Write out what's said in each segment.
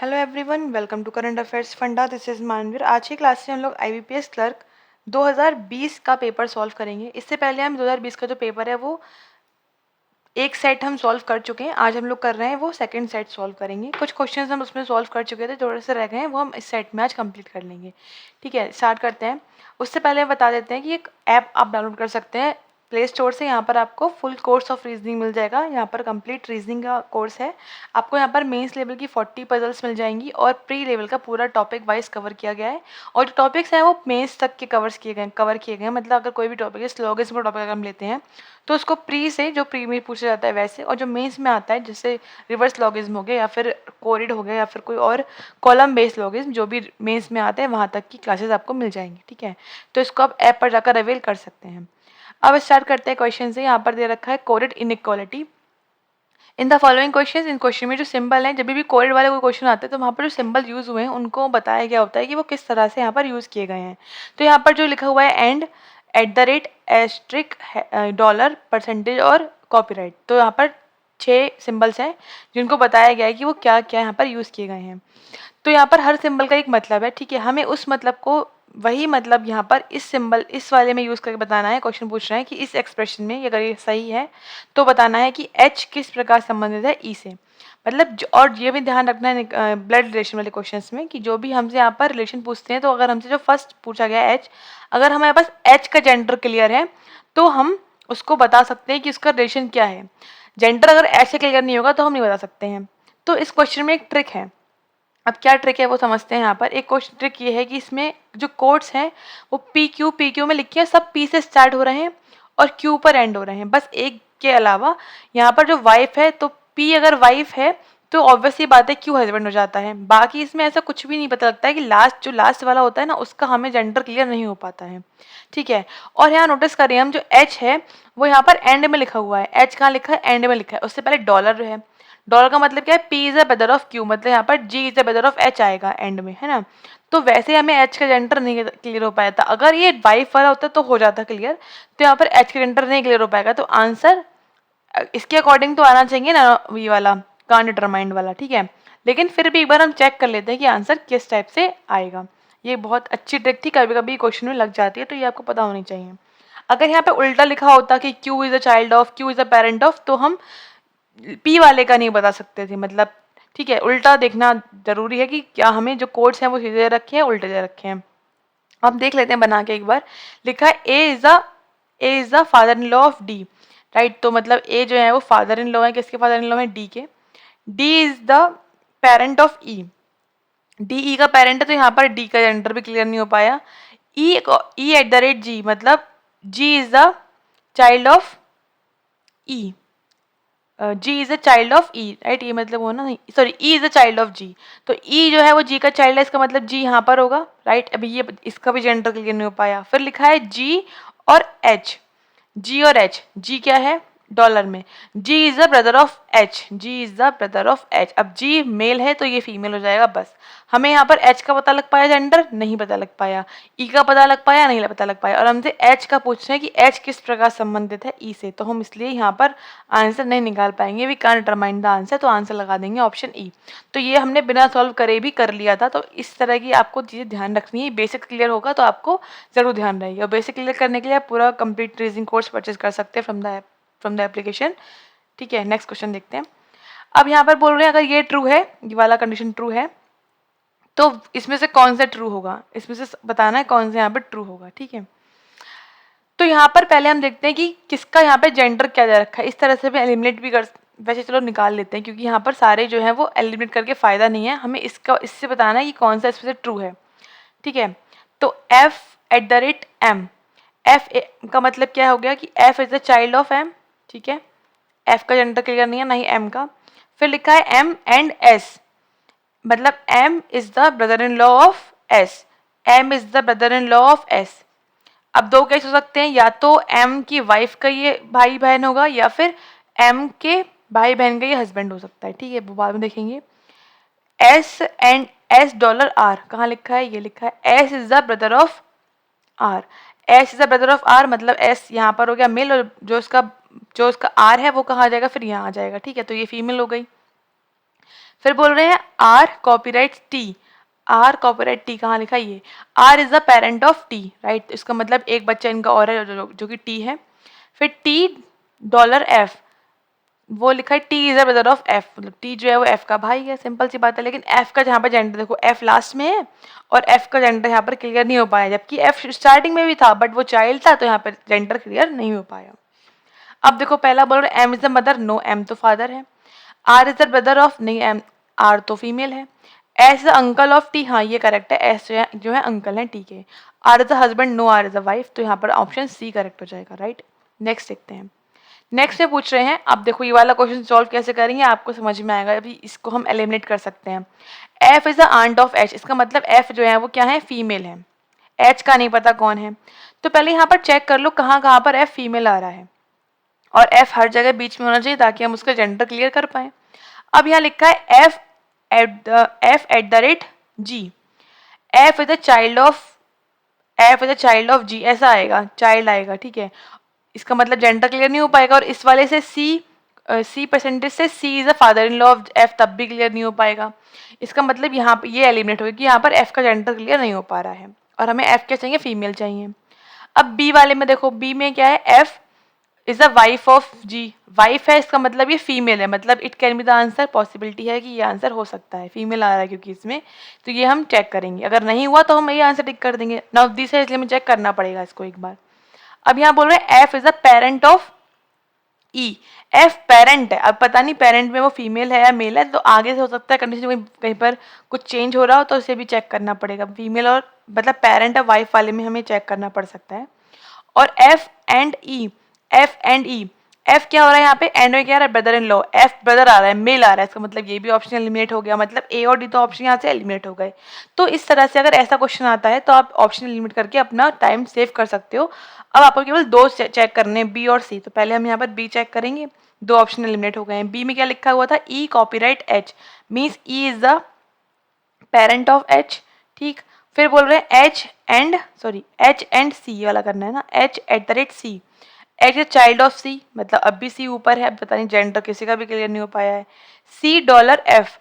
Hello everyone, welcome to current affairs funda. This is Manveer. आज की class में हम लोग आईबीपीएस क्लर्क 2020 का पेपर सॉल्व करेंगे। इससे पहले हम 2020 का जो पेपर है वो एक सेट हम सॉल्व कर चुके हैं। आज हम लोग कर रहे हैं वो सेकंड सेट सॉल्व करेंगे। कुछ क्वेश्चंस हम उसमें सॉल्व कर चुके थे, थोड़े से रह गए हैं, वो हम इस सेट में आज कंप्लीट कर लेंगे। ठीक है, स्टार्ट करते हैं। उससे पहले बता देते हैं कि एक ऐप आप डाउनलोड कर सकते हैं प्ले स्टोर से। यहाँ पर आपको फुल कोर्स ऑफ रीजनिंग मिल जाएगा। यहाँ पर कंप्लीट रीजनिंग का कोर्स है। आपको यहाँ पर मेंस लेवल की 40 पजल्स मिल जाएंगी और प्री लेवल का पूरा टॉपिक वाइज कवर किया गया है। और जो टॉपिक्स हैं वो मेंस तक के कवर किए गए हैं। मतलब अगर कोई भी टॉपिक है, स्लोगन्स का टॉपिक अगर हम लेते हैं तो उसको प्री से जो प्री में पूछा जाता है वैसे, और जो मेंस में आता है जैसे रिवर्स लॉगिज्म हो गया या फिर कोरिड हो गया या फिर कोई और कॉलम बेस्ड लॉगिज्म, जो भी मेंस में आते हैं वहाँ तक की क्लासेस आपको मिल जाएंगी। ठीक है, तो इसको आप ऐप पर जाकर अवेल कर सकते हैं। अब स्टार्ट करते हैं क्वेश्चन से। यहाँ पर दे रखा है choroid inequality in the following question. In question में जो सिंबल है, जब भी कोरिड वाले कोई क्वेश्चन आते हैं तो वहाँ पर जो सिंबल यूज हुए हैं उनको बताया गया होता है कि वो किस तरह से यहाँ पर यूज किए गए हैं। तो यहाँ पर जो लिखा हुआ है and, at the rate, asterisk, dollar, percentage और कॉपीराइट, तो यहाँ पर 6 सिंबल्स हैं जिनको बताया गया है कि वो क्या क्या यहाँ पर यूज किए गए हैं। तो यहाँ पर हर सिंबल का एक मतलब है। ठीक है, हमें उस मतलब को, वही मतलब यहाँ पर इस सिंबल इस वाले में यूज करके बताना है। क्वेश्चन पूछ रहे हैं कि इस एक्सप्रेशन में अगर ये सही है तो बताना है कि एच किस प्रकार संबंधित है ई से। मतलब और ये भी ध्यान रखना है ब्लड रिलेशन वाले क्वेश्चंस में कि जो भी हमसे यहाँ पर रिलेशन पूछते हैं, तो अगर हमसे जो फर्स्ट पूछा गया एच, अगर हमारे पास एच का जेंडर क्लियर है तो हम उसको बता सकते हैं कि उसका रिलेशन क्या है। जेंडर अगर एच से क्लियर नहीं होगा तो हम नहीं बता सकते हैं। तो इस क्वेश्चन में एक ट्रिक है। अब क्या ट्रिक है वो समझते हैं। यहाँ पर एक क्वेश्चन ट्रिक ये है कि इसमें जो कोड्स हैं वो पी क्यू में लिखे हैं, सब पी से स्टार्ट हो रहे हैं और क्यू पर एंड हो रहे हैं, बस एक के अलावा। यहाँ पर जो वाइफ है तो पी अगर वाइफ है तो ऑब्वियसली बात है क्यू हस्बैंड हो जाता है। बाकी इसमें ऐसा कुछ भी नहीं पता लगता है कि लास्ट वाला होता है ना, उसका हमें जेंडर क्लियर नहीं हो पाता है। ठीक है, और यहाँ नोटिस करिए हम जो एच है वो यहाँ पर एंड में लिखा हुआ है। एच कहाँ लिखा है? एंड में लिखा है। उससे पहले डॉलर है। डॉलर का मतलब क्या है? P is a brother of Q, मतलब यहाँ पर G is a brother of H आएगा एंड में, है ना। तो वैसे हमें H का जेंडर नहीं क्लियर हो पाया था। अगर ये वाइफ वाला होता तो हो जाता क्लियर, तो यहाँ पर H का जेंडर नहीं क्लियर हो पाएगा। तो आंसर इसके अकॉर्डिंग तो आना चाहिए ना, ये वाला कान डिटरमाइंड वाला। ठीक है, लेकिन फिर भी एक बार हम चेक कर लेते हैं कि आंसर किस टाइप से आएगा। ये बहुत अच्छी ट्रिक थी, कभी कभी क्वेश्चन में लग जाती है, तो ये आपको पता होनी चाहिए। अगर यहाँ पे उल्टा लिखा होता कि Q is a child of, Q is a parent of, तो हम पी वाले का नहीं बता सकते थे। मतलब ठीक है, उल्टा देखना जरूरी है कि क्या हमें जो कोड्स हैं वो सीधे रखे हैं उल्टे दे रखे हैं। अब देख लेते हैं बना के एक बार। लिखा है A is the father in law of D, right. तो मतलब ए जो है वो फादर इन लॉ है, किसके फादर इन लॉ है? डी के। D is the parent of E, D E का पेरेंट है, तो यहाँ पर डी का जेंडर भी क्लियर नहीं हो पाया। E at the rate G, मतलब G is the child of E, G is a child of E, right. ये मतलब हो ना, sorry, E is a child of G. तो ई जो है वो जी का चाइल्ड है, इसका मतलब जी यहाँ पर होगा, राइट। अभी ये इसका भी जेंडर क्लियर नहीं हो पाया। फिर लिखा है जी और एच, जी और एच। जी क्या है? डॉलर में। G is the brother of H, G is the brother of H. अब जी मेल है तो ये फीमेल हो जाएगा। बस हमें यहाँ पर एच का पता लग पाया, जेंडर नहीं पता लग पाया। ई का पता लग पाया, नहीं पता लग पाया। और हमसे एच का पूछ रहे हैं कि एच किस प्रकार संबंधित है ई से, तो हम इसलिए यहाँ पर आंसर नहीं निकाल पाएंगे। We can't determine the answer, तो आंसर लगा देंगे ऑप्शन ई। तो ये हमने बिना सॉल्व करे भी कर लिया था। तो इस तरह की आपको चीज़ें ध्यान रखनी है। बेसिक क्लियर होगा तो आपको जरूर ध्यान रहेगी। और बेसिक क्लियर करने के लिए आप पूरा कंप्लीट रीजनिंग कोर्स परचेज कर सकते हैं फ्रॉम द एप्लीकेशन। ठीक है, नेक्स्ट क्वेश्चन देखते हैं। अब यहाँ पर बोल रहे हैं अगर ये ट्रू है, ये वाला कंडीशन ट्रू है, तो इसमें से कौन सा ट्रू होगा, इसमें से बताना है कौन सा यहाँ पर ट्रू होगा। ठीक है, तो यहाँ पर पहले हम देखते हैं कि किसका यहाँ पे जेंडर क्या दे रखा है। इस तरह से भी एलिमिनेट भी कर, वैसे चलो निकाल लेते हैं क्योंकि यहाँ पर सारे जो है वो एलिमिनेट करके फायदा नहीं है। हमें इसका इससे बताना है कि कौन सा इसमें से ट्रू है। ठीक है, तो F at the rate M, F का मतलब क्या हो गया कि F is the child of M. ठीक है, एफ का जेंडर क्लियर नहीं है, ना ही एम का। फिर लिखा है एम एंड एस, मतलब M is the brother in law of S, M is the brother in law of S. अब दो केस हो सकते हैं, या तो एम की वाइफ का ये भाई बहन होगा या फिर एम के भाई बहन का ये हस्बैंड हो सकता है। ठीक है, वो बाद में देखेंगे। S and S dollar R, कहाँ लिखा है? ये लिखा है S is the brother of R, S is the brother of R, मतलब एस यहाँ पर हो गया मेल और जो उसका आर है वो कहाँ आ जाएगा? फिर यहाँ आ जाएगा। ठीक है, तो ये फीमेल हो गई। फिर बोल रहे हैं R copyright T, R copyright T कहाँ लिखा है ये, R is the parent of T, right. इसका मतलब एक बच्चा इनका और है जो कि टी है। फिर टी डॉलर एफ, वो लिखा है T is the brother of F, मतलब टी जो है वो एफ का भाई है, सिंपल सी बात है। लेकिन एफ का जहाँ पर जेंडर देखो, एफ लास्ट में है और एफ का जेंडर यहाँ पर क्लियर नहीं हो पाया, जबकि एफ स्टार्टिंग में भी था बट वो चाइल्ड था, तो यहाँ पर जेंडर क्लियर नहीं हो पाया। अब देखो पहला बोल रहे M is the mother, no M तो फादर है। R is the brother of, नहीं एम, आर तो फीमेल है। S is the uncle of T, हाँ ये करेक्ट है, एस जो है अंकल है टी के। R is the husband, no R is the wife, तो यहाँ पर ऑप्शन सी करेक्ट हो जाएगा, राइट। नेक्स्ट देखते हैं। नेक्स्ट में पूछ रहे हैं, अब देखो ये वाला क्वेश्चन सॉल्व कैसे करेंगे आपको समझ में आएगा, अभी इसको हम एलिमिनेट कर सकते हैं। F is the aunt of H, इसका मतलब एफ जो है वो क्या है, फीमेल है। एच का नहीं पता कौन है, तो पहले यहाँ पर चेक कर लो कहाँ कहाँ पर एफ फीमेल आ रहा है, और एफ हर जगह बीच में होना चाहिए ताकि हम उसका जेंडर क्लियर कर पाए। अब यहाँ लिखा है F at the rate G, F is the child of, F is the child of G, ऐसा आएगा, चाइल्ड आएगा, ठीक है। इसका मतलब जेंडर क्लियर नहीं हो पाएगा, और इस वाले से सी परसेंटेज से C is the father in law of F, तब भी क्लियर नहीं हो पाएगा। इसका मतलब यहाँ पे ये एलिमिनेट होगा कि यहाँ पर एफ का जेंडर क्लियर नहीं हो पा रहा है, और हमें एफ क्या चाहिए, फीमेल चाहिए। अब बी वाले में देखो, बी में क्या है, F is the wife of G, wife है, इसका मतलब ये फीमेल है, मतलब it can be the answer, possibility है कि ये आंसर हो सकता है, फीमेल आ रहा है क्योंकि इसमें, तो ये हम चेक करेंगे। अगर नहीं हुआ तो हम ये आंसर टिक कर देंगे, नाउ दिस है, इसलिए हमें चेक करना पड़ेगा इसको एक बार। अब यहाँ बोल रहे हैं F is the parent of E, F parent है, अब पता नहीं पेरेंट में वो फीमेल है या मेल है, तो आगे से हो सकता है कंडीशन कहीं पर कुछ चेंज हो रहा हो, तो उसे भी चेक करना पड़ेगा। फीमेल और मतलब पेरेंट है वाइफ वाले में हमें चेक करना पड़ सकता है। और F and E, F and E, F क्या हो रहा है यहाँ पे, एंड में क्या आ रहा है, brother in law, F brother आ रहा है, मेल आ रहा है, इसका मतलब ये भी ऑप्शन एलिमिनेट हो गया, मतलब ए और डी तो ऑप्शन यहाँ से एलिमिनेट हो गए। तो इस तरह से अगर ऐसा क्वेश्चन आता है तो आप ऑप्शन एलिमिनेट करके अपना टाइम सेव कर सकते हो। अब आपको केवल दो चेक करने हैं, बी और सी, तो पहले हम यहाँ पर बी चेक करेंगे, दो ऑप्शन एलिमिनेट हो गए हैं। बी में क्या लिखा हुआ था, E copyright H, means E is the parent of H, ठीक। फिर बोल रहे हैं एच एंड सी वाला करना है ना, H at the rate C, H is child of C, मतलब अब भी सी ऊपर है, पता नहीं जेंडर किसी का भी क्लियर नहीं हो पाया है। सी डॉलर एफ,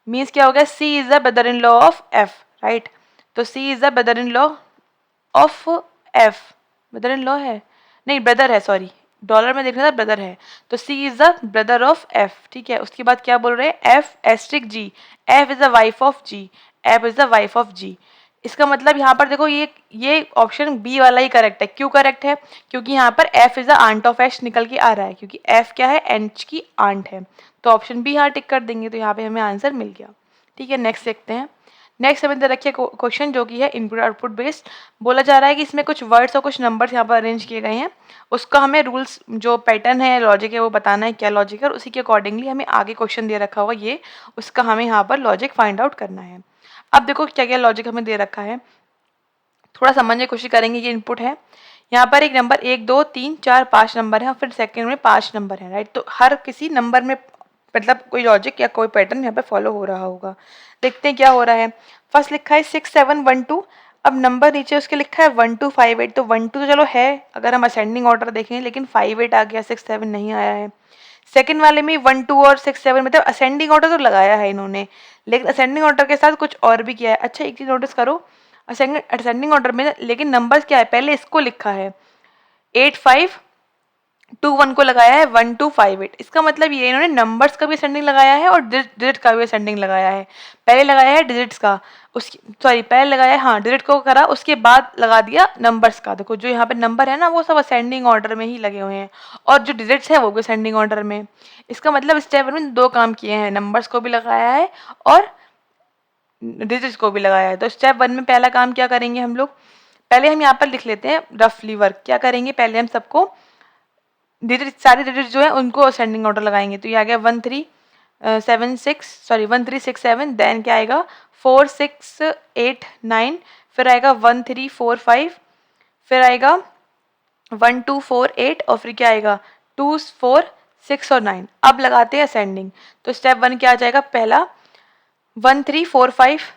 मीन्स क्या हो गया, C is the brother in law of F, right. तो C is the brother in law of F, brother in law है, नहीं ब्रदर है, सॉरी, डॉलर में देखना था ब्रदर है, तो C is the brother of F, ठीक है। उसके बाद क्या बोल रहे हैं, F asterisk G, F is the wife of G, F is the wife of G. इसका मतलब यहाँ पर देखो ये ऑप्शन बी वाला ही करेक्ट है। क्यों करेक्ट है, क्योंकि यहाँ पर F is the aunt of H निकल के आ रहा है, क्योंकि एफ क्या है, एच की आंट है, तो ऑप्शन बी यहाँ टिक कर देंगे, तो यहाँ पे हमें आंसर मिल गया, ठीक है। नेक्स्ट देखते हैं। नेक्स्ट हमें दे रखिए क्वेश्चन जो कि है इनपुट आउटपुट बेस्ड, बोला जा रहा है कि इसमें कुछ वर्ड्स और कुछ नंबर्स यहाँ पर अरेंज किए गए हैं, उसका हमें रूल्स जो पैटर्न है, लॉजिक है, वो बताना है क्या लॉजिक है, और उसी के अकॉर्डिंगली हमें आगे क्वेश्चन दे रखा होगा ये, उसका हमें यहाँ पर लॉजिक फाइंड आउट करना है। अब देखो क्या क्या लॉजिक हमें दे रखा है, थोड़ा समझने की कोशिश करेंगे। ये इनपुट है, यहाँ पर एक नंबर 1 2 3 4 5 नंबर है, और फिर सेकंड में 5 नंबर है, राइट। तो हर किसी नंबर में मतलब कोई लॉजिक या कोई पैटर्न यहाँ पे फॉलो हो रहा होगा। देखते हैं क्या हो रहा है। फर्स्ट लिखा है 6 7 1 2, अब नंबर नीचे उसके लिखा है 1 2 5 8, तो 1 2 तो चलो है अगर हम असेंडिंग ऑर्डर देखें, लेकिन 5 8 आ गया, 6 7 नहीं आया है। सेकंड वाले में 1 2 और 6 7 मतलब असेंडिंग ऑर्डर तो लगाया है इन्होंने, लेकिन असेंडिंग ऑर्डर के साथ कुछ और भी किया है। अच्छा एक चीज नोटिस करो, असेंडिंग ऑर्डर में लेकिन नंबर्स क्या है, पहले इसको लिखा है 8 5 2 1 को लगाया है 1 2 5 8, इसका मतलब ये इन्होंने नंबर्स का भी असेंडिंग लगाया है और डिजिट का भी असेंडिंग लगाया है। पहले लगाया है डिजिट्स का, उसकी सॉरी पहले लगाया है, हाँ डिजिट को करा, उसके बाद लगा दिया नंबर्स का। देखो जो यहाँ पे नंबर है ना वो सब असेंडिंग ऑर्डर में ही लगे हुए हैं, और जो डिजिट्स है वो भी असेंडिंग ऑर्डर में। इसका मतलब स्टेप में दो काम किए हैं, नंबर्स को भी लगाया है और डिजिट्स को भी लगाया है। तो स्टेप 1 में पहला काम क्या करेंगे हम लोग, पहले हम यहाँ पर लिख लेते हैं रफली वर्क, क्या करेंगे, पहले हम सबको डिजिट सारे डिजिट जो है उनको असेंडिंग ऑर्डर लगाएंगे। तो ये आ गया 1 3 7 6 सॉरी 1 3 6 7, देन क्या आएगा 4 6 8 9, फिर आएगा 1 3 4 5, फिर आएगा 1 2 4 8, और फिर क्या आएगा 2 4 6 और 9। अब लगाते हैं असेंडिंग, तो स्टेप 1 क्या आ जाएगा, पहला 1 3 4 5,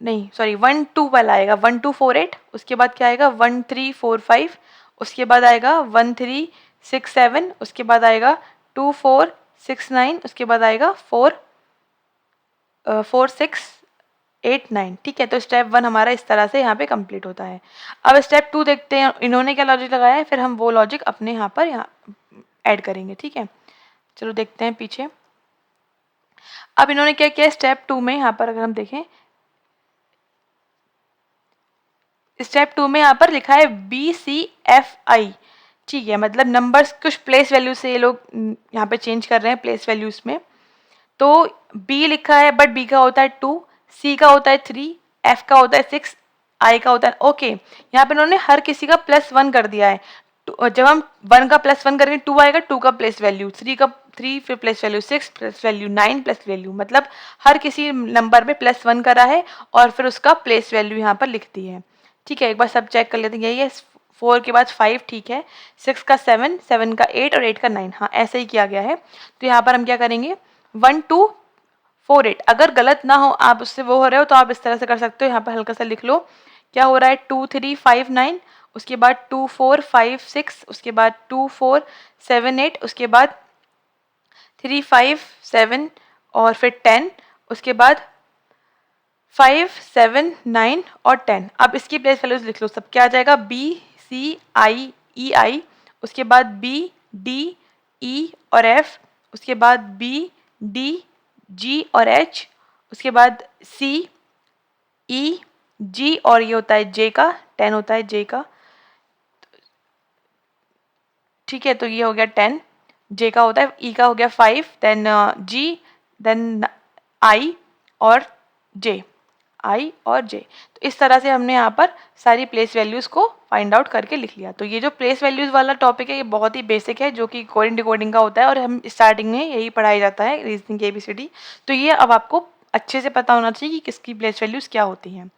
नहीं सॉरी 1 2 पहला आएगा 1 2 4 8, उसके बाद क्या आएगा 1 3 4 5, उसके बाद आएगा 1 3 6 7, उसके बाद आएगा 2 4 6 9, उसके बाद आएगा 4 4 6 8 9। ठीक है, तो स्टेप 1 हमारा इस तरह से यहाँ पे कंप्लीट होता है। अब स्टेप 2 देखते हैं इन्होंने क्या लॉजिक लगाया है, फिर हम वो लॉजिक अपने यहाँ पर ऐड करेंगे। ठीक है, चलो देखते हैं पीछे। अब इन्होंने क्या किया स्टेप 2 में, यहाँ पर अगर हम देखें स्टेप 2 में यहाँ पर लिखा है BCFI। ठीक है, मतलब नंबर्स कुछ प्लेस वैल्यू से ये लोग यहाँ पे चेंज कर रहे हैं प्लेस वैल्यूज में। तो B लिखा है बट B का होता है 2, C का होता है 3, F का होता है 6, I का होता है ओके। यहाँ पे इन्होंने हर किसी का +1 कर दिया है। जब हम 1 का +1 करेंगे 2 आएगा, 2 का प्लेस वैल्यू 3 का 3, फिर place value 6, place value 9, place value, मतलब हर किसी नंबर में +1 करा है और फिर उसका प्लेस वैल्यू यहाँ पर लिख दी है। ठीक है, एक बार सब चेक कर लेते हैं। यही है 4 के बाद 5, ठीक है, 6 का 7, 7 का 8 और 8 का 9। हाँ, ऐसे ही किया गया है। तो यहाँ पर हम क्या करेंगे 1 2 4 8। अगर गलत ना हो, आप उससे वो हो रहे हो, तो आप इस तरह से कर सकते हो। यहाँ पर हल्का सा लिख लो क्या हो रहा है 2 3 5 9, उसके बाद 2 4 5 6, उसके बाद 2 4 7 8, उसके बाद 3 5 7 और फिर 10, उसके बाद 5 7 9 और 10। अब इसकी प्लेस वैल्यूज लिख लो, सब क्या आ जाएगा BCIEI, उसके बाद BDE और F, उसके बाद BDG और H, उसके बाद CEG और ये होता है J का, 10 होता है J का। ठीक है, तो ये हो गया 10, J का होता है, E का हो गया 5, देन G, देन I और J, I और J। तो इस तरह से हमने यहाँ पर सारी प्लेस वैल्यूज़ को फाइंड आउट करके लिख लिया। तो ये जो प्लेस वैल्यूज़ वाला टॉपिक है ये बहुत ही बेसिक है, जो कि कोडिंग डिकोडिंग का होता है और हम स्टार्टिंग में यही पढ़ाया जाता है, रीजनिंग की ABCD। तो ये अब आपको अच्छे से पता होना चाहिए कि किसकी प्लेस वैल्यूज़ क्या होती हैं।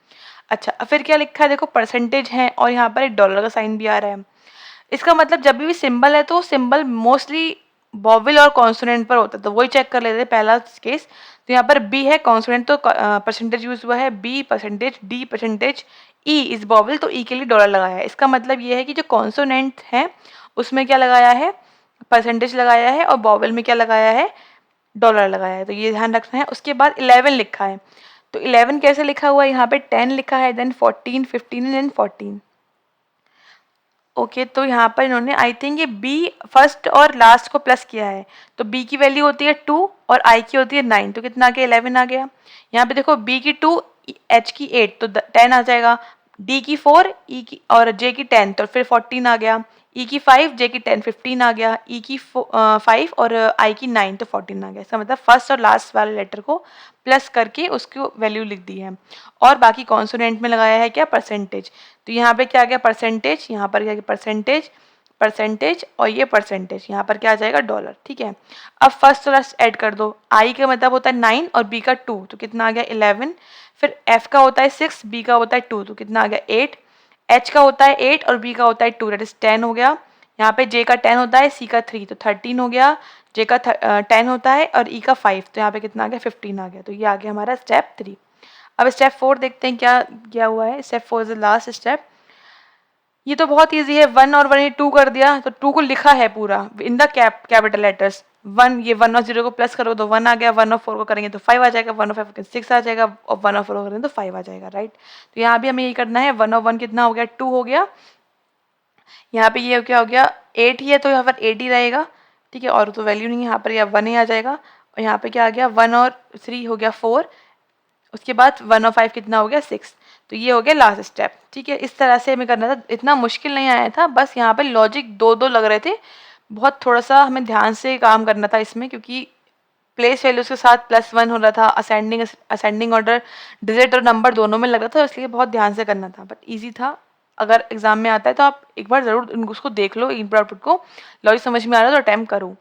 अच्छा, फिर क्या लिखा है देखो, परसेंटेज है और यहाँ पर एक डॉलर का साइन भी आ रहा है। इसका मतलब जब भी सिंबल है तो सिंबल मोस्टली वॉवेल और कॉन्सोनेंट पर होता है, तो वही चेक कर लेते हैं पहला केस। तो यहाँ पर बी है कॉन्सोनेंट, तो परसेंटेज यूज हुआ है B percentage, D percentage, E is vowel, तो ई के लिए डॉलर लगाया है। इसका मतलब ये है कि जो कॉन्सोनेंट है उसमें क्या लगाया है, परसेंटेज लगाया है, और वॉवेल में क्या लगाया है, डॉलर लगाया है। तो ये ध्यान रखना है। उसके बाद 11 लिखा है, तो 11 कैसे लिखा हुआ है, यहाँ पे 10 लिखा है, देन 14 15 देन 14। ओके, तो यहाँ पर इन्होंने आई थिंक ये बी फर्स्ट और लास्ट को प्लस किया है। तो बी की वैल्यू होती है 2 और आई की होती है 9, तो कितना आ गया 11 आ गया। यहाँ पे देखो बी की 2, एच की 8, तो 10 आ जाएगा। डी की 4, ई की और जे की 10, तो फिर 14 आ गया। ई की 5, जे की 10, 15 आ गया। ई की 5 और आई की 9, तो 14 आ गया। इसका मतलब फर्स्ट और लास्ट वाले लेटर को प्लस करके उसकी वैल्यू लिख दी है। और बाकी कॉन्सोनेंट में लगाया है क्या, परसेंटेज। तो यहाँ पे क्या आ गया परसेंटेज, यहाँ पर क्या आ गया परसेंटेज, परसेंटेज, और ये परसेंटेज, यहाँ पर क्या आ जाएगा डॉलर। ठीक है, अब फर्स्ट और लास्ट ऐड कर दो। आई का मतलब होता है 9 और बी का 2, तो कितना आ गया 11। फिर एफ का होता है 6, बी का होता है 2, तो कितना आ गया 8। एच का होता है 8 और बी का होता है 2, दैट इज 10 हो गया। यहाँ पे जे का 10 होता है, सी का 3, तो 13 हो गया। जे का 10 होता है और ई का 5, तो यहाँ पे कितना आ गया 15 आ गया। तो ये आ गया हमारा स्टेप 3। अब स्टेप 4 देखते हैं क्या क्या हुआ है। Step 4 is the last step. ये तो बहुत इजी है, 1 और 1 2 कर दिया, तो 2 को लिखा है पूरा इन द कैपिटल लेटर्स। 1, ये 1 और 0 को प्लस करो तो 1 आ गया, 1 और 4 को करेंगे तो 5 आ जाएगा, 1 और 5 को 6 आ जाएगा, और 1 और 4 को करेंगे तो 5 आ जाएगा, राइट। तो यहाँ भी हमें यही करना है। 1 और 1 कितना हो गया 2 हो गया। यहाँ पे ये क्या हो गया 8 ही है, तो यहाँ पर 8 ही रहेगा। ठीक है, और तो वैल्यू नहीं है यहाँ पर, या 1 ही आ जाएगा। और यहाँ पे क्या आ गया 1 और 3 हो गया 4, उसके बाद 1 और 5 कितना हो गया 6। तो ये हो गया लास्ट स्टेप। ठीक है, इस तरह से हमें करना था, इतना मुश्किल नहीं आया था, बस यहाँ पे लॉजिक दो दो लग रहे थे। बहुत थोड़ा सा हमें ध्यान से काम करना था इसमें, क्योंकि प्लेस वैल्यूज के साथ +1 हो रहा था, असेंडिंग ऑर्डर डिजिट और नंबर दोनों में लग रहा था, इसलिए बहुत ध्यान से करना था, बट ईजी था। अगर एग्जाम में आता है तो आप एक बार जरूर उसको देख लो, इनपुट आउटपुट को, लॉजिक समझ में आ रहा है तो अटैम्प्ट करो।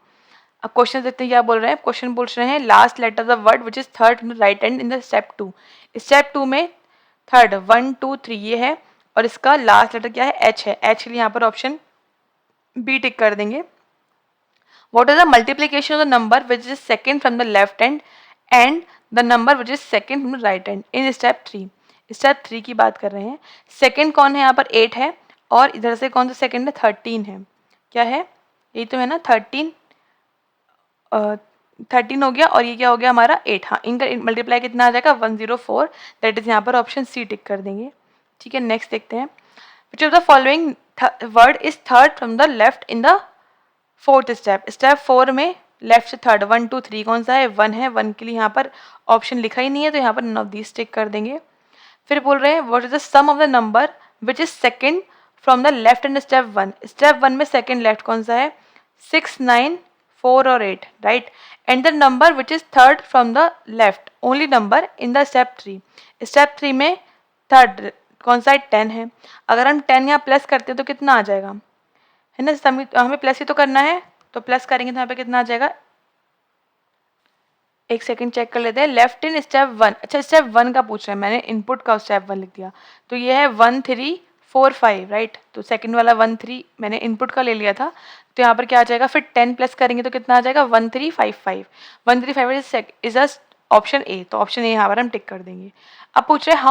अब क्वेश्चन देखते हैं क्या बोल रहे हैं। क्वेश्चन पूछ रहे हैं last letter of word which is third in the right hand in the step 2। Step 2 में थर्ड 1 2 3 ये है, और इसका लास्ट लेटर क्या है एच है। एच के लिए यहाँ पर ऑप्शन बी टिक कर देंगे। What is the multiplication of the number which is second from the left hand and the number which is second from the right hand in step 3? Step 3 की बात कर रहे हैं। सेकंड कौन है यहाँ पर 8 है, और इधर से कौन सा सेकंड है 13 है। क्या है, यही तो है ना 13, 13 हो गया और ये क्या हो गया हमारा 8। हाँ, इनका मल्टीप्लाई कितना आ जाएगा 104, दैट इज यहाँ पर ऑप्शन सी टिक कर देंगे। ठीक है, नेक्स्ट देखते हैं। Which of the following word is third from the left in the fourth step. Step 4 में लेफ्ट से थर्ड 1 2 3 कौन सा है? 1 है। 1 के लिए यहाँ पर ऑप्शन लिखा ही नहीं है तो यहाँ पर नन ऑफ दीज टिक कर देंगे। फिर बोल रहे हैं what is the sum of the number which is second from the left in step 1। Step 1 में सेकंड लेफ्ट कौन सा है? 6 9 4 और 8, right. And the number which is third from the left only number in the step 3। Step 3 में third कौन सा है? 10 है। अगर हम 10 यहाँ प्लस करते हैं तो कितना आ जाएगा? है ना, हमें प्लस ही तो करना है, तो प्लस करेंगे तो यहाँ पे कितना आ जाएगा? एक सेकंड चेक कर लेते हैं। लेफ्ट इन स्टेप 1, अच्छा स्टेप 1 का पूछ रहा है, मैंने इनपुट का स्टेप 1 लिख दिया, तो ये है 1 3 4 5, राइट। तो सेकंड वाला 1 3 मैंने इनपुट का ले लिया था, तो यहाँ पर क्या आ जाएगा? फिर 10 प्लस करेंगे तो कितना आ जाएगा? 1 3 5 5। 1 3 5 इज ऑप्शन ए, तो ऑप्शन ए यहाँ पर हम टिक कर देंगे। अब पूछ रहे हैं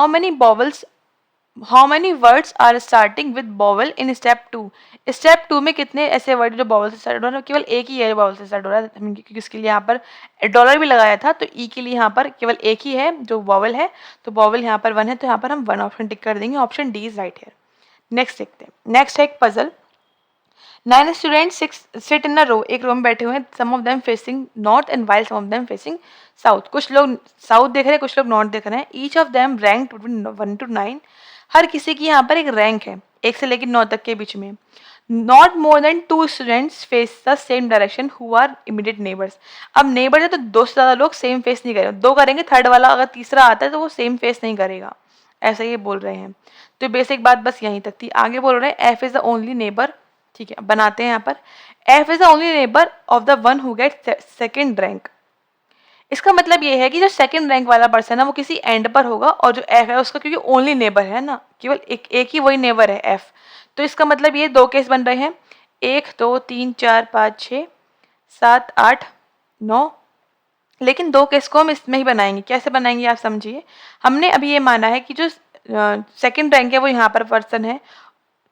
how many words are starting with vowel in step 2। Step 2 में कितने ऐसे वर्ड जो बॉवल से स्टार्ट हो रहा है? केवल एक ही है बॉवल से स्टार्ट हो रहा है, क्योंकि इसके लिए यहाँ पर डॉलर भी लगाया था, तो ई के लिए यहाँ पर केवल एक ही है जो बॉवल है, तो बॉवल यहाँ पर 1 है, तो यहाँ पर हम 1 ऑप्शन टिक कर देंगे। ऑप्शन डी इज राइट है। नेक्स्ट देखते हैं। नेक्स्ट है एक puzzle. 9 students sit in a row, एक रो में बैठे हुए हैं। Some of them facing north and while some of them facing south. कुछ लोग साउथ देख रहे हैं, कुछ लोग नॉर्थ देख रहे हैं। Each of them rank between 1 to 9। हर किसी की यहाँ पर एक रैंक है, 1 से लेकर 9 तक के बीच में। Not more than 2 students face the same direction who are immediate neighbours. अब नेबर है तो 2 से ज़्यादा लोग सेम फेस नहीं करेंगे, 2 करेंगे, थर्ड वाला अगर तीसरा आता है तो वो सेम फेस नहीं करेगा, ऐसा ये बोल रहे हैं। तो बेसिक बात बस यहीं तक थी। आगे बोल रहे हैं F is the only neighbour. ठीक है, बनाते हैं यहाँ पर। F is the only neighbour of the one who get second rank. इसका मतलब ये है कि जो सेकंड रैंक वाला पर्सन है वो किसी एंड पर होगा, और जो एफ है उसका क्योंकि ओनली नेबर है ना, केवल एक ही वही नेबर है एफ, तो इसका मतलब ये 2 केस बन रहे हैं, 1 2 3 4 5 6 7 8 9। लेकिन 2 केस को हम इसमें ही बनाएंगे। कैसे बनाएंगे आप समझिए। हमने अभी ये माना है कि जो सेकंड रैंक है वो यहाँ पर पर्सन है,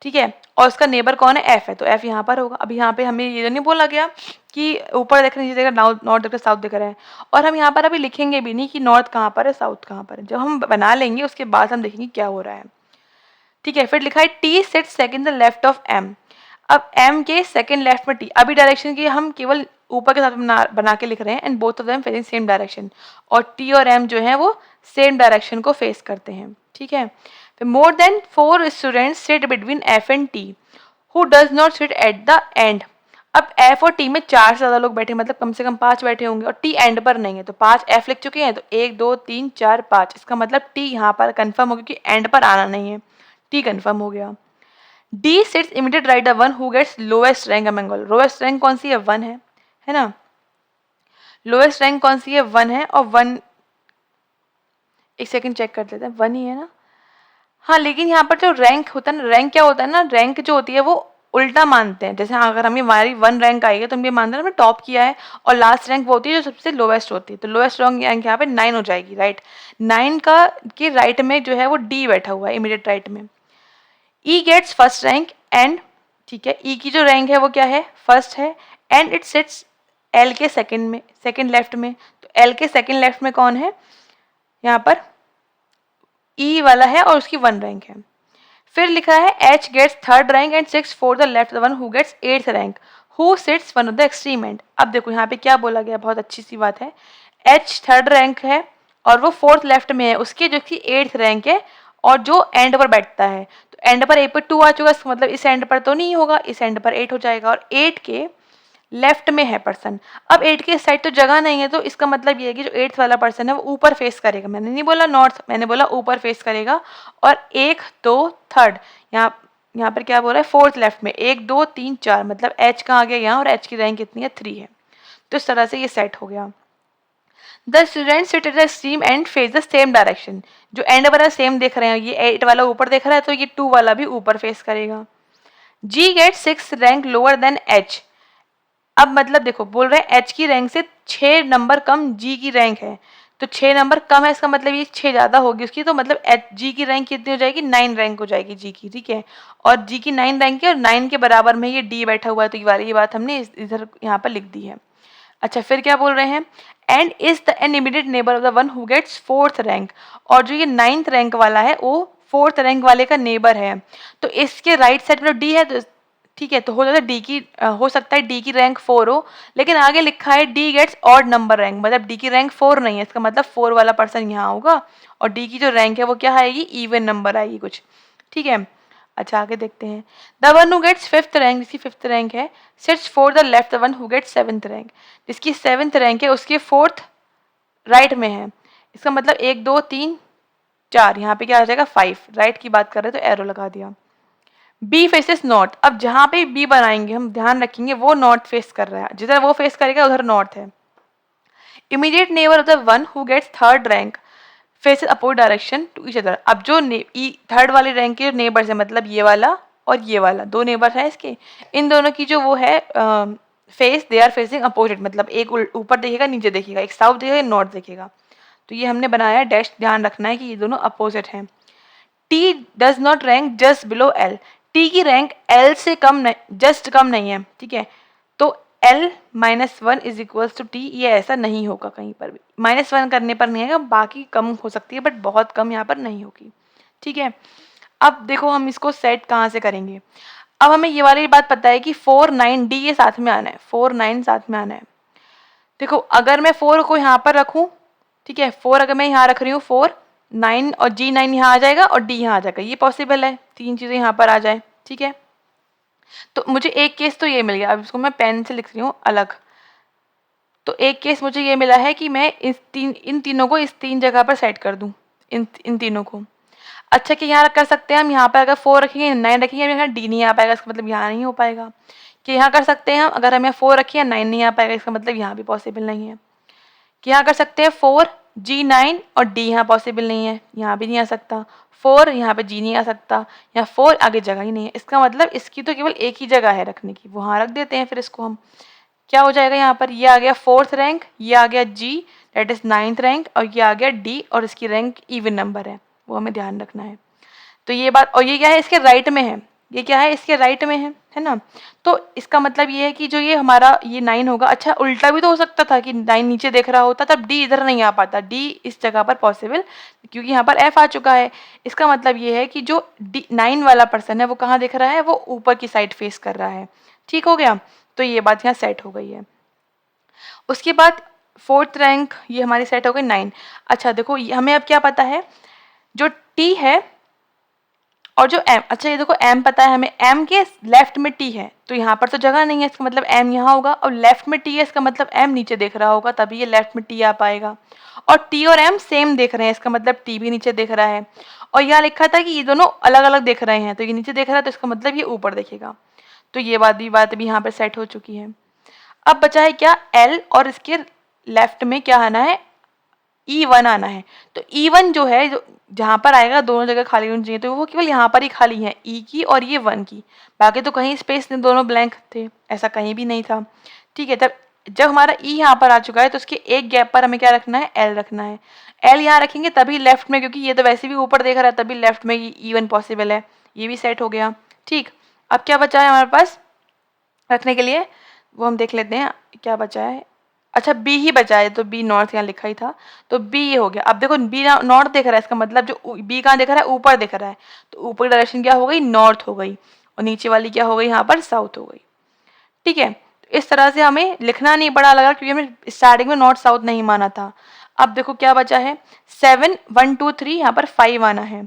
ठीक है, और उसका नेबर कौन है? एफ है, तो एफ यहाँ पर होगा। अब यहाँ पे हमें ये नहीं बोला गया कि ऊपर देख रहे नीचे देख रहे, नॉर्थ देख रहे साउथ देख रहे हैं, और हम यहाँ पर अभी लिखेंगे भी नहीं कि नॉर्थ कहाँ पर है साउथ कहाँ पर है। जब हम बना लेंगे उसके बाद हम देखेंगे क्या हो रहा है। ठीक है, फिर लिखा है T sit second the left of M. अब एम के सेकंड लेफ्ट में टी, अभी डायरेक्शन की हम केवल ऊपर के साथ बना के लिख रहे हैं, and both of them facing same direction, और टी और एम जो है वो सेम डायरेक्शन को फेस करते हैं। ठीक है, more than 4 students sit between F and T who does not sit at the end. अब एफ और टी में 4 से ज़्यादा लोग बैठे, मतलब कम से कम 5 बैठे होंगे, और टी एंड पर नहीं है, तो 5 एफ लिख चुके हैं, तो 1 2 3 4 5। इसका मतलब टी यहाँ पर कंफर्म हो गया कि एंड पर आना नहीं है, टी कंफर्म हो गया। D sits immediate right the one who gets lowest rank among all. Lowest rank कौन सी है? 1 है ना। लोएस्ट रैंक कौन सी है? 1 है, और 1 एक सेकंड चेक कर लेते हैं, 1 ही है ना। हाँ, लेकिन यहाँ पर जो रैंक होता है ना, रैंक क्या होता है ना, रैंक जो होती है वो उल्टा मानते हैं। जैसे अगर हमें हमारी 1 रैंक आई है तो हम ये मानते हैं हमने टॉप किया है, और लास्ट रैंक वो होती है जो सबसे लोवेस्ट होती है, तो लोवेस्ट रैंक यहाँ पे 9 हो जाएगी, राइट। 9 का के राइट में जो है वो डी बैठा हुआ है इमीडिएट राइट में। ई गेट्स फर्स्ट रैंक एंड, ठीक है, ई की जो रैंक है वो क्या है? फर्स्ट है, एंड इट सिट्स एल के सेकंड में, सेकंड लेफ्ट में। तो एल के सेकंड लेफ्ट में कौन है? यहाँ पर ई वाला है, और उसकी 1 रैंक है। फिर लिखा है H gets third rank and 6 four the left the one who gets 8th rank who sits one of the extreme end. अब देखो यहाँ पे क्या बोला गया, बहुत अच्छी सी बात है। एच थर्ड रैंक है और वो 4th लेफ्ट में है, उसकी जो कि 8th रैंक है, और जो एंड पर बैठता है, तो एंड पर 8 पर 2 आ चुका, इसका मतलब इस एंड पर तो नहीं होगा, इस एंड पर 8 हो जाएगा, और 8 के लेफ्ट में है पर्सन। अब 8 के साइड तो जगह नहीं है, तो इसका मतलब ये है कि जो 8th वाला पर्सन है वो ऊपर फेस करेगा। मैंने नहीं बोला नॉर्थ, मैंने बोला ऊपर फेस करेगा। और 1 2 3 यहाँ पर क्या बोल रहा है? 4th लेफ्ट में 1 2 3 4, मतलब एच कहाँ आ गया यहाँ, और एच की रैंक कितनी है? 3 है। तो इस तरह से ये सेट हो गया। The student sit at the extreme and face the same direction. जो एंड वाला सेम देख रहे हैं, ये 8 वाला ऊपर देख रहा है, तो ये 2 वाला भी ऊपर फेस करेगा। G get 6 rank lower than H. अब मतलब देखो, बोल रहे हैं एच की रैंक से 6 नंबर कम जी की रैंक है, तो 6 नंबर कम है, इसका मतलब ये 6 ज़्यादा होगी उसकी, तो मतलब एच जी की रैंक कितनी हो जाएगी? 9 रैंक हो जाएगी जी की, ठीक है। और जी की 9 रैंक है, और 9 के बराबर में ये डी बैठा हुआ है, तो ये वाली ये बात हमने इधर यहाँ पर लिख दी है। अच्छा फिर क्या बोल रहे हैं, and is the N immediate neighbour of the one who gets fourth rank, और जो ये 9th रैंक वाला है वो फोर्थ रैंक वाले का नेबर है। तो इसके राइट साइड में डी है, तो ठीक है, तो हो जाता है डी की हो सकता है डी की रैंक 4 हो, लेकिन आगे लिखा है D gets odd number rank, मतलब डी की रैंक 4 नहीं है, इसका मतलब 4 वाला पर्सन यहाँ होगा, और डी की जो रैंक है वो क्या आएगी, इवन नंबर आएगी कुछ, ठीक है। अच्छा आगे देखते हैं, the one who gets fifth rank, जिसकी फिफ्थ रैंक है, sits four the left the one who gets seventh rank, जिसकी सेवंथ रैंक है उसके फोर्थ राइट में है, इसका मतलब 1 2 3 4, यहाँ पे क्या आ जाएगा 5, राइट की बात कर रहे हैं तो एरो लगा दिया। बी फेसेस नॉर्थ, अब जहाँ पे बी बनाएंगे हम ध्यान रखेंगे वो नॉर्थ फेस कर रहा है, जिधर वो फेस करेगा उधर नॉर्थ है। Immediate neighbour of the one who gets third rank faces opposite direction to each other, अब जो थर्ड वाले रैंक के नेबर्स है, मतलब ये वाला और ये वाला दो नेबर है इसके, इन दोनों की जो वो है face, they are facing opposite, मतलब एक ऊपर देखेगा नीचे देखेगा, एक साउथ देखेगा एक नॉर्थ देखेगा, तो ये हमने बनाया डैश, ध्यान रखना है कि ये दोनों अपोजिट हैं। T does not rank just below L, T की रैंक एल से कम नहीं, जस्ट कम नहीं है, ठीक है, तो L -1 is equals to T, ये ऐसा नहीं होगा कहीं पर भी, -1 करने पर नहीं आएगा, बाकी कम हो सकती है बट बहुत कम यहाँ पर नहीं होगी, ठीक है। अब देखो हम इसको सेट कहाँ से करेंगे, अब हमें ये वाली बात पता है कि 4 9 डी ये साथ में आना है, 4 9 साथ में आना है। देखो अगर मैं 4 को यहाँ पर रखूँ, ठीक है, 4 अगर मैं यहाँ रख रही हूँ 4 9 और G9 यहाँ आ जाएगा और D यहाँ आ जाएगा, ये पॉसिबल है, तीन चीज़ें यहाँ पर आ जाए, ठीक है। तो मुझे एक केस तो ये मिल गया, अब इसको मैं पेन से लिख रही हूँ अलग, तो एक केस मुझे ये मिला है कि मैं इन तीनों को इस 3 जगह पर सेट कर दूँ, इन तीनों को। अच्छा कि यहाँ कर सकते हैं हम, यहाँ पर अगर 4 रखेंगे 9 रखेंगे, यहाँ D नहीं आ पाएगा, इसका मतलब यहाँ नहीं हो पाएगा। कि यहाँ कर सकते हैं हम, अगर हमें 4 रखिए 9 नहीं आ पाएगा, इसका मतलब यहाँ भी पॉसिबल नहीं है। कि यहाँ कर सकते हैं 4 G9 और D यहाँ पॉसिबल नहीं है, यहाँ भी नहीं आ सकता, 4 यहाँ पे G नहीं आ सकता, यहाँ 4 आगे जगह ही नहीं है, इसका मतलब इसकी तो केवल एक ही जगह है रखने की, वहाँ रख देते हैं। फिर इसको हम क्या हो जाएगा, यहाँ पर ये आ गया 4th रैंक, ये आ गया G that is 9th rank, और ये आ गया D और इसकी रैंक इवन नंबर है, वो हमें ध्यान रखना है। तो ये बात, और ये क्या है इसके राइट में है, ये क्या है इसके राइट में है ना, तो इसका मतलब ये है कि जो ये हमारा ये 9 होगा। अच्छा उल्टा भी तो हो सकता था कि 9 नीचे देख रहा होता, तब D इधर नहीं आ पाता, D इस जगह पर पॉसिबल, क्योंकि यहाँ पर F आ चुका है। इसका मतलब ये है कि जो 9 वाला पर्सन है वो कहाँ देख रहा है, वो ऊपर की साइड फेस कर रहा है, ठीक हो गया। तो ये बात यहाँ सेट हो गई है। उसके बाद 4th रैंक ये हमारी सेट हो गई 9। अच्छा देखो हमें अब क्या पता है, जो T है और जो M, अच्छा ये देखो M पता है हमें, M के लेफ्ट में T है, तो यहाँ पर तो जगह नहीं है, इसका मतलब M यहाँ होगा, और लेफ्ट में T है, इसका मतलब M नीचे देख रहा होगा, तभी ये लेफ्ट में T आ पाएगा। और T और M सेम देख रहे हैं, इसका मतलब T भी नीचे देख रहा है, और यहाँ लिखा था कि ये दोनों अलग अलग देख रहे हैं, तो ये नीचे देख रहा है, तो इसका मतलब ये ऊपर देखेगा। तो ये बात भी यहाँ पर सेट हो चुकी है। अब बचा है क्या, L और इसके लेफ्ट में क्या आना है, E1 आना है। तो E1 जो है, जो जहाँ पर आएगा दोनों जगह खाली होनी चाहिए, तो वो केवल यहाँ पर ही खाली है, E की और ये 1 की, बाकी तो कहीं स्पेस नहीं, दोनों ब्लैंक थे, ऐसा कहीं भी नहीं था, ठीक है। तब जब हमारा E यहाँ पर आ चुका है तो उसके एक गैप पर हमें क्या रखना है, L रखना है। L यहाँ रखेंगे तभी लेफ्ट में, क्योंकि ये तो वैसे भी ऊपर देख रहा है, तभी लेफ्ट में E1 पॉसिबल है, ये भी सेट हो गया, ठीक। अब क्या बचा है हमारे पास रखने के लिए, वो हम देख लेते हैं क्या बचा है। अच्छा बी ही बचा है, तो बी नॉर्थ यहाँ लिखा ही था, तो बी ये हो गया। अब देखो बी नॉर्थ देख रहा है, इसका मतलब जो बी कहाँ देख रहा है, ऊपर देख रहा है, तो ऊपर डायरेक्शन क्या हो गई, नॉर्थ हो गई, और नीचे वाली क्या हो गई यहाँ पर, साउथ हो गई, ठीक है। तो इस तरह से हमें लिखना नहीं पड़ा लगा, क्योंकि हमें स्टार्टिंग में नॉर्थ साउथ नहीं माना था। अब देखो क्या बचा है, 7 1 2 3, यहाँ पर 5 आना है,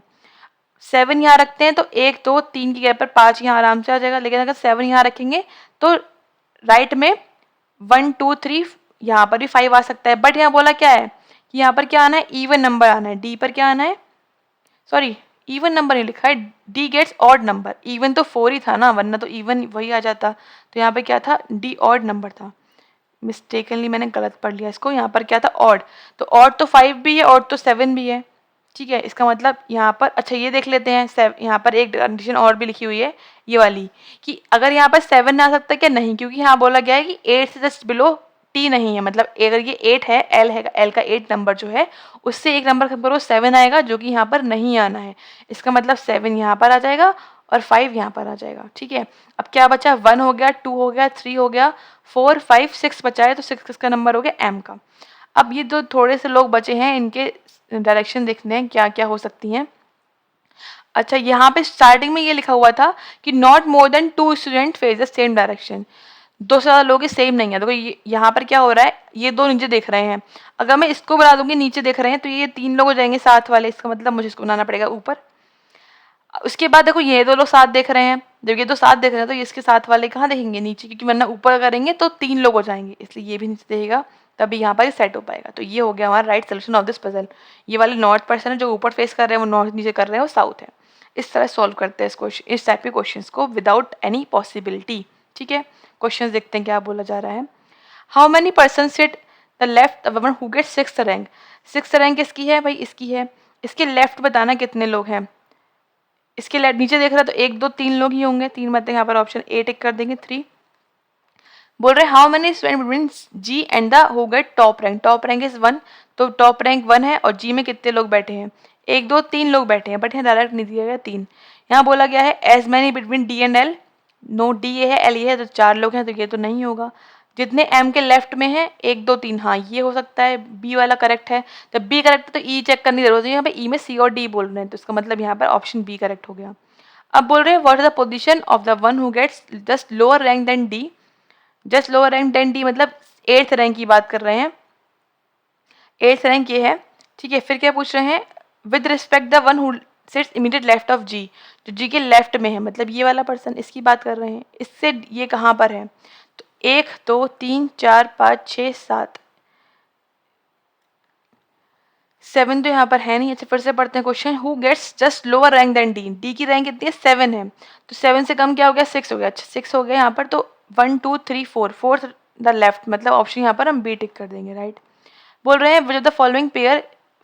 7 यहाँ रखते हैं तो 1 2 3 की गैप पर 5 यहाँ आराम से आ जाएगा, लेकिन अगर 7 यहाँ रखेंगे तो राइट में 1 2 3 यहाँ पर भी 5 आ सकता है, बट यहाँ बोला क्या है कि यहाँ पर क्या आना है, इवन नंबर आना है, डी पर क्या आना है, सॉरी इवन नंबर नहीं लिखा है, D gets odd number, even तो 4 ही था ना, वरना तो इवन वही आ जाता, तो यहाँ पे क्या था, डी ऑड नंबर था, मिस्टेकनली मैंने गलत पढ़ लिया इसको, यहाँ पर क्या था, ऑड, तो ऑड तो 5 भी है, ऑड तो 7 भी है, ठीक है। इसका मतलब यहाँ पर, अच्छा ये देख लेते हैं, यहाँ पर एक कंडीशन और भी लिखी हुई है, ये वाली, कि अगर यहाँ पर 7 आ सकता है क्या, नहीं, क्योंकि यहाँ बोला गया है कि 8 से जस्ट बिलो T नहीं है, मतलब अगर ये 8 है, L का 8 नंबर जो है, उससे एक नंबर पर वो 7 आएगा, जो कि यहाँ पर नहीं आना है, इसका मतलब 7 यहाँ पर आ जाएगा और 5 यहाँ पर आ जाएगा। ठीक है, अब क्या बचा, 1 हो गया, 2 हो गया, 3 हो गया, 4, 5, 6 बचा है, तो 6 किसका नंबर हो गया, m का। अब ये जो थोड़े से लोग बचे हैं इनके डायरेक्शन देखते हैं क्या क्या हो सकती हैं। अच्छा, यहाँ पे स्टार्टिंग में ये लिखा हुआ था कि not more than 2 student face the same direction, 2 से ज़्यादा लोग सेम नहीं है। देखो यहाँ पर क्या हो रहा है, ये 2 नीचे देख रहे हैं, अगर मैं इसको बना दूंगी नीचे देख रहे हैं तो ये 3 लोग हो जाएंगे साथ वाले, इसका मतलब मुझे इसको बनाना पड़ेगा ऊपर। उसके बाद देखो ये 2 लोग साथ देख रहे हैं, जब ये 2 साथ देख रहे हैं तो ये इसके साथ वाले कहाँ देखेंगे, नीचे, क्योंकि वरना ऊपर करेंगे तो 3 लोग हो जाएंगे, इसलिए ये भी नीचे देखेगा, तभी यहाँ पर सेट हो पाएगा। तो ये हो गया हमारा right solution of this puzzle. ये वाले नॉर्थ पर्सन है जो ऊपर फेस कर रहे हैं वो नॉर्थ, नीचे कर रहे हैं वो साउथ है। इस तरह सॉल्व करते हैं इस क्वेश्चन, इस टाइप के क्वेश्चन को विदाउट एनी पॉसिबिलिटी। ठीक है, क्वेश्चन देखते हैं क्या बोला जा रहा है। How many person sit the left woman who get 6th rank, 6th rank किसकी है भाई, इसकी है। इसके लेफ्ट बताना कितने लोग हैं, इसके लेफ्ट नीचे देख रहा है तो 1 2 3 लोग ही होंगे, 3 मतलब यहाँ पर ऑप्शन ए टिक कर देंगे, 3। बोल रहे how many student between ji and the who get top rank, top rank is 1, तो टॉप रैंक 1 है, और जी में कितने लोग बैठे हैं, 1 2 3 लोग बैठे हैं, बट यहाँ डायरेक्ट नहीं दिया गया 3। यहाँ बोला गया है as many between D and L, no D ये है एल ये है, तो 4 लोग हैं, तो ये तो नहीं होगा। जितने एम के लेफ्ट में है 1 2 3, हाँ ये हो सकता है, बी वाला करेक्ट है। जब बी करेक्ट है तो ई चेक करने की जरूरत है, यहाँ पे ई में सी और डी बोल रहे हैं, तो इसका मतलब यहाँ पर ऑप्शन बी करेक्ट हो गया। अब बोल रहे हैं what is the position of the one who gets just lower rank than D, just lower rank than D मतलब 8th रैंक की बात कर रहे हैं, 8th रैंक ये है। ठीक है, फिर क्या पूछ रहे हैं, with respect the one who sits immediate left of G, जो जी के लेफ्ट में है, मतलब ये वाला पर्सन, इसकी बात कर रहे हैं, इससे ये कहाँ पर है, तो 1 2 3 4 5 6 7 7 तो यहाँ पर है नहीं। अच्छा, फिर से पढ़ते हैं question, who gets just lower rank than D, D की रैंक कितनी है 7 है, तो 7 से कम क्या हो गया 6 हो गया। अच्छा 6 हो गया यहाँ पर, तो 1 2 3 4, 4th द लेफ्ट, मतलब ऑप्शन यहाँ पर हम बी टिक कर देंगे, राइट। बोल रहे हैं which of the following pair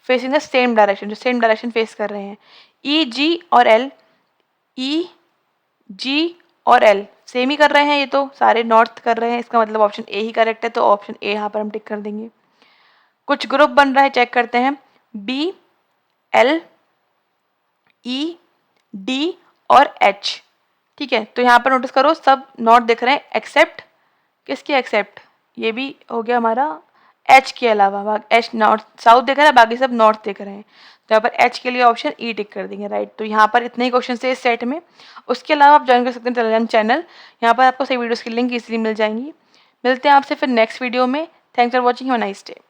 facing the same direction, जो सेम डायरेक्शन फेस कर रहे हैं, ई जी और एल, ई जी और एल सेम ही कर रहे हैं, ये तो सारे नॉर्थ कर रहे हैं, इसका मतलब ऑप्शन ए ही करेक्ट है, तो ऑप्शन ए यहाँ पर हम टिक कर देंगे। कुछ ग्रुप बन रहा है, चेक करते हैं, बी एल ई डी और एच। ठीक है, तो यहाँ पर नोटिस करो सब नॉर्थ दिख रहे हैं एक्सेप्ट किसके, एक्सेप्ट ये भी हो गया हमारा एच के अलावा, एच नॉर्थ साउथ दिख रहा है, बाकी सब नॉर्थ दिख रहे हैं, तो यहाँ पर एच के लिए ऑप्शन ई टिक कर देंगे, राइट। तो यहाँ पर इतने ही क्वेश्चन थे इस सेट में। उसके अलावा आप ज्वाइन कर सकते हैं टेलीग्राम चैनल, यहाँ पर आपको सही वीडियोस की लिंक इजीली मिल जाएंगी। मिलते हैं आपसे फिर नेक्स्ट वीडियो में। Thanks for watching, have a nice day.